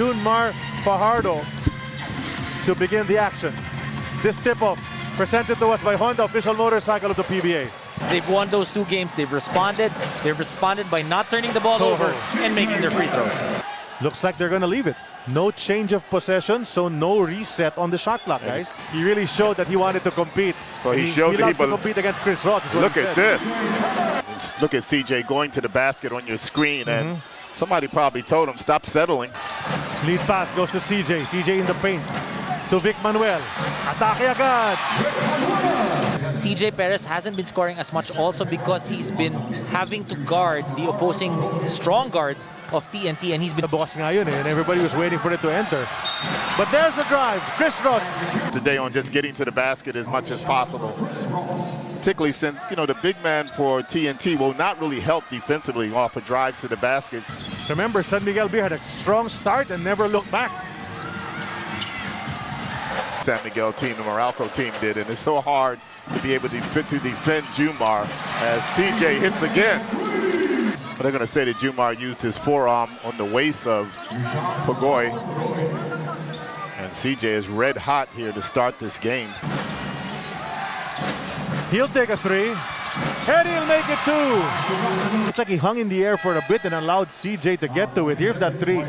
Junmar Fajardo to begin the action. This tip-off presented to us by Honda, official motorcycle of the PBA. They've won those 2 games. They've responded. They've responded by not turning the ball over and making their free throws. Looks like they're going to leave it. No change of possession, so no reset on the shot clock, guys. He really showed that he wanted to compete. Well, he showed that loves to compete against Chris Ross. Look at this. Look at CJ going to the basket on your screen, and somebody probably told him, stop settling. Lead pass goes to CJ. CJ in the paint. To Vic Manuel. Atake agad. CJ Perez hasn't been scoring as much also because he's been having to guard the opposing strong guards of TNT, and he's been Bukas nga yun, and everybody was waiting for it to enter. But there's a drive. Chris Ross. Today on just getting to the basket as much as possible. Particularly since, you know, the big man for TNT will not really help defensively off of drives to the basket. Remember, San Miguel Beer had a strong start and never looked back. San Miguel team, the Morocco team did, and it's so hard to be able to defend Junmar as CJ hits again. But they're going to say that Junmar used his forearm on the waist of Pagoy. And CJ is red hot here to start this game. He'll take a 3. And he'll make it 2. Looks like he hung in the air for a bit and allowed CJ to get to it. Here's that 3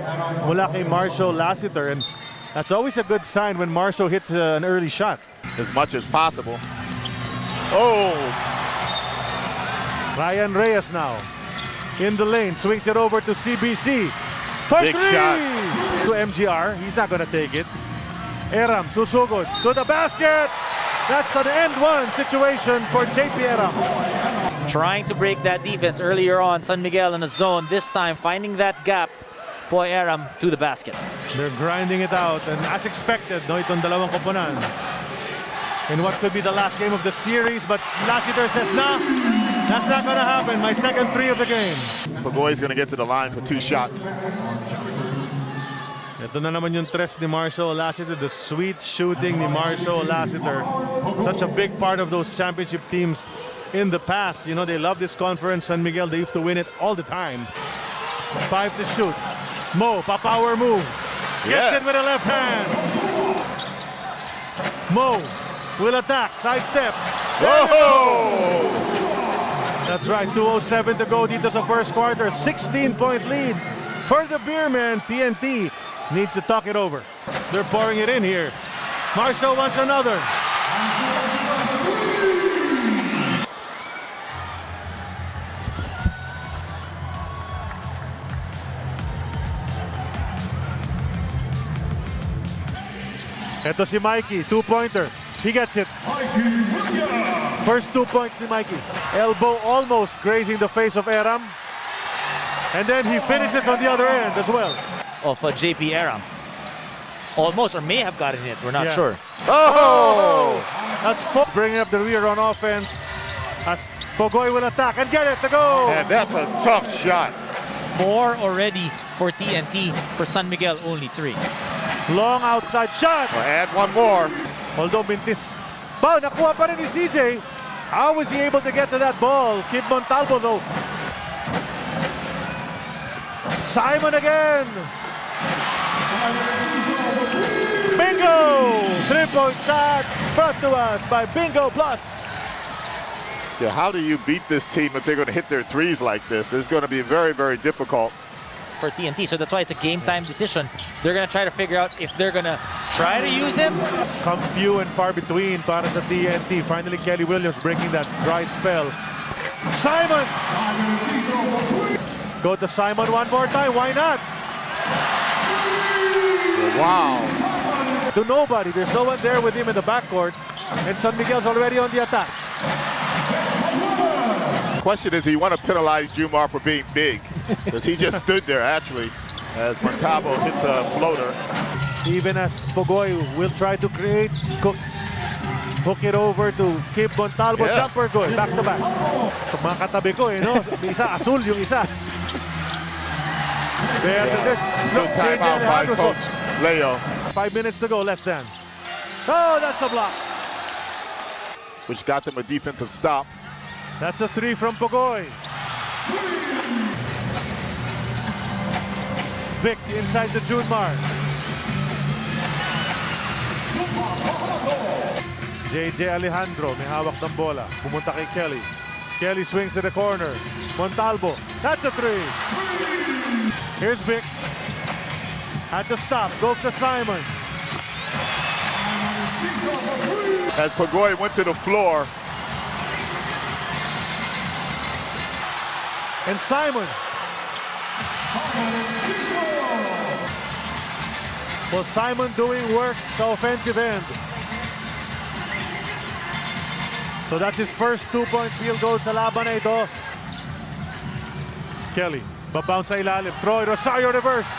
mula kay Marshall Lassiter. And that's always a good sign when Marshall hits an early shot. As much as possible. Oh! Ryan Reyes now in the lane, swings it over to CBC for Big 3! shot. To MGR, he's not gonna take it. Eram susugod to the basket. That's an end one situation for JP Eram. trying to break that defense earlier on. San Miguel in a zone, this time finding that gap. Boy Aram to the basket. They're grinding it out, and as expected, no, itong dalawang koponan. In what could be the last game of the series, but Lassiter says, nah, that's not gonna happen. My second 3 of the game. Pagoy's gonna get to the line for 2 shots. Ito na naman yung tres ni Marshall Lassiter, the sweet shooting ni Marshall Lassiter. Such a big part of those championship teams in the past. You know, they love this conference. San Miguel, they used to win it all the time. 5 to shoot. Mo, pa-power move. Gets it with a left hand. Mo will attack, sidestep. Whoa! That's right, 2:07 to go dito sa first quarter. 16-point lead for the Beermen. TNT needs to talk it over. They're pouring it in here. Marshall wants another. Ito si Mikey, 2-pointer. He gets it. First 2 points ni Mikey. Elbow almost grazing the face of Aram. And then he finishes on the other end as well. Of JP Aram. Almost, or may have gotten it. We're not sure. Oh! That's bringing up the rear on offense as Pogoy will attack and get it to go. And that's a tough shot. 4 already for TNT. For San Miguel, only 3. Long outside shot. We'll add 1 more. Although Mintis, nakuha pa rin ni CJ. How was he able to get to that ball? Kip Montalvo though. Simon again. Bingo! 3-point shot brought to us by Bingo Plus. Yeah, how do you beat this team if they're going to hit their threes like this? It's going to be very, very difficult. For TNT, so that's why it's a game time decision. They're gonna try to figure out if they're gonna try to use him. Come few and far between para sa TNT. Finally, Kelly Williams breaking that dry spell. Simon! Go to Simon one more time, why not? Wow. To nobody, there's no one there with him in the backcourt. And San Miguel's already on the attack. Question is, do you want to penalize Junmar for being big? Because he just stood there, actually, as Montalvo hits a floater. Even as Pogoy will try to create, hook it over to Kip Montalvo. Yes. Jumper good, back to back. Mga katabi ko, no? Isa, asul yung isa. There's no timeout by Coach Leo. 5 minutes to go, less than. Oh, that's a block. Which got them a defensive stop. That's a 3 from Pogoy. Vic inside the Junmar. JJ Alejandro, may hawak ng bola. Pumunta kay Kelly. Kelly swings to the corner. Montalvo, that's a three. Here's Vic. Had to stop, goes to Simon. As Pagoy went to the floor. And Simon. Well, Simon doing work sa offensive end. So that's his first 2-point field goal sa laban na ito. Kelly, babounce sa ilalim. Troy Rosario reverse.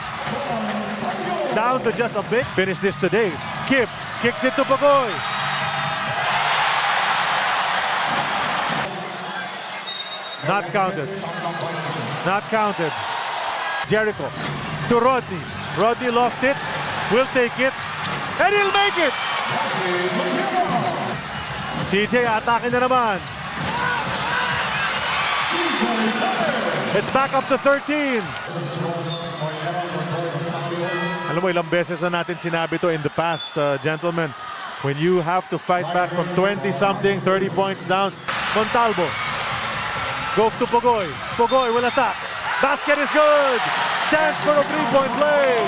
Down to just a bit. Finish this today. Kip kicks it to Pagoy. Not counted. Not counted. Jericho to Rodney. Rodney lost it. Will take it. And he'll make it. CJ atake na naman. It's back up to 13. Alam mo, ilang beses na natin sinabi to in the past, gentlemen. When you have to fight back from 20-something, 30 points down. Montalvo. Goes to Pagoy. Pagoy will attack. Basket is good. Chance for a three-point play.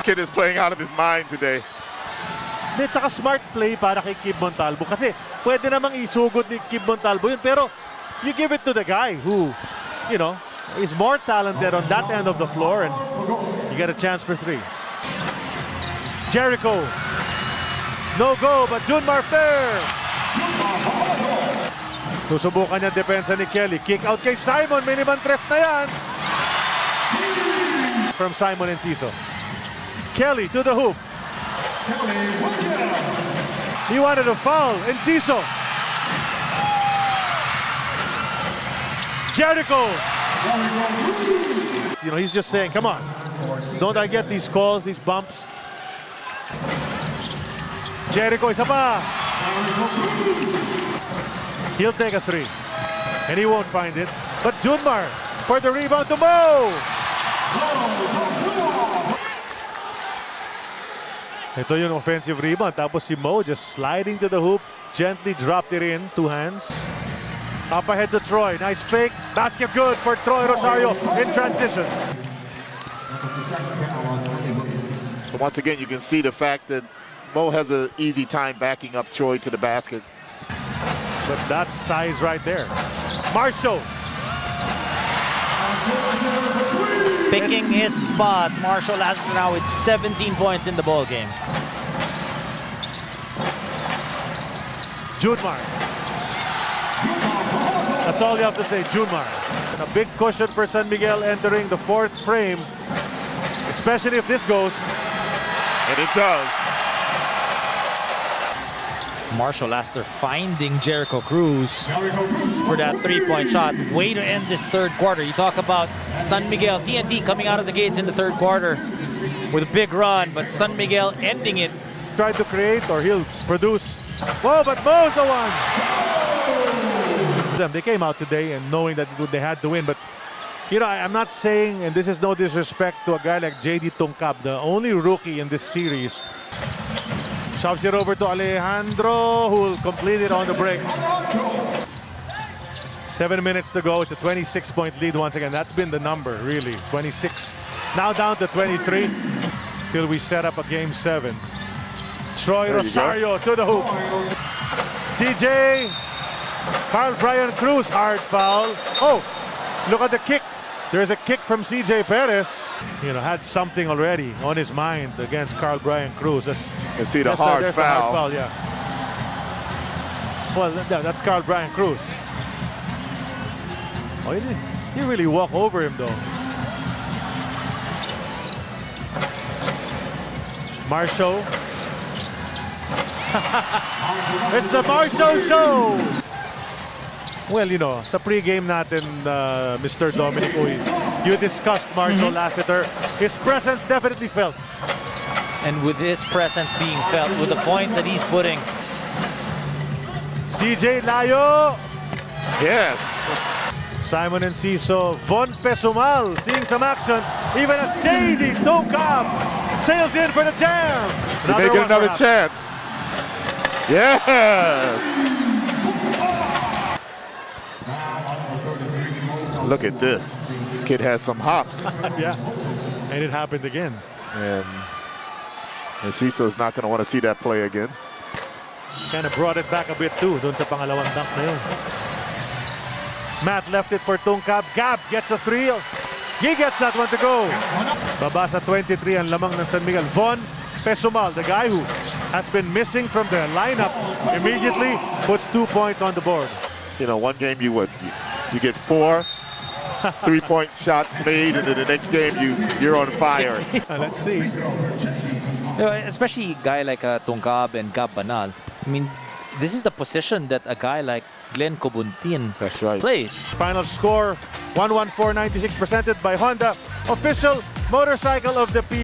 Kid is playing out of his mind today. At saka smart play para kay Kib Montalvo kasi pwede namang isugod ni Kib Montalvo yun, pero you give it to the guy who, you know, is more talented on that end of the floor and you get a chance for three. Jericho. No go, but Junmar there. Susubukan niya depensa ni Kelly. Kick out kay Simon. Miniman tref na yan. From Simon Enciso. Kelly to the hoop. He wanted a foul. Enciso. Jericho. You know, he's just saying, come on. Don't I get these calls, these bumps? Jericho, isa pa. He'll take a three. And he won't find it. But Junmar for the rebound to Mo. Ito yung offensive rebound. Tapos si Mo just sliding to the hoop. Gently dropped it in. Two hands. Up ahead to Troy. Nice fake. Basket good for Troy Rosario in transition. So once again, you can see the fact that Mo has an easy time backing up Troy to the basket. But that size right there. Marshall. Picking his spots. Marshall has now with 17 points in the ball game. Junmar. That's all you have to say, Junmar. And a big cushion for San Miguel entering the fourth frame, especially if this goes. And it does. Marshall after finding Jericho Cruz for that three-point shot. Way to end this third quarter. You talk about San Miguel, TNT coming out of the gates in the third quarter with a big run, but San Miguel ending it. Try to create or he'll produce. Oh, but Mo's the one. They came out today and knowing that they had to win, but you know, I'm not saying, and this is no disrespect to a guy like JD Tungkab, the only rookie in this series. Shoves it over to Alejandro, who will complete it on the break. 7 minutes to go. It's a 26-point lead once again. That's been the number, really. 26. Now down to 23 till we set up a game 7. Troy Rosario to the hoop. CJ. Carl Brian Cruz, hard foul. Oh, look at the kick. There's a kick from CJ Perez. You know, had something already on his mind against Carl Brian Cruz. You see the hard foul. The hard foul, yeah. Well, that's Carl Brian Cruz. Oh, he didn't really walk over him, though. Marshall. It's the Marshall Show! Well, you know, sa pre-game natin, Mr. Dominic Uy, you discussed Marshall Lassiter. His presence definitely felt. And with his presence being felt, with the points that he's putting. CJ Layo. Yes. Simon Enciso, Von Pesumal seeing some action, even as JD Tongkab sails in for the jam. They may get another chance. Yes! Look at this. This kid has some hops. Yeah, and it happened again. And Enciso is not going to want to see that play again. Kind of brought it back a bit too, dun sa pangalawang dunk na yun. Matt left it for Tongkab. Gab gets a three. He gets that one to go. Baba sa 23 ang lamang ng San Miguel. Von Pesumal, the guy who has been missing from their lineup, immediately puts 2 points on the board. You know, one game you get 4 3-point shots made, and then the next game you're on fire. Let's see. Especially a guy like Tongkab and Gab Banal. I mean, this is the position that a guy like Glenn Cobuntin plays. Final score 114.96 presented by Honda, official motorcycle of the PBA.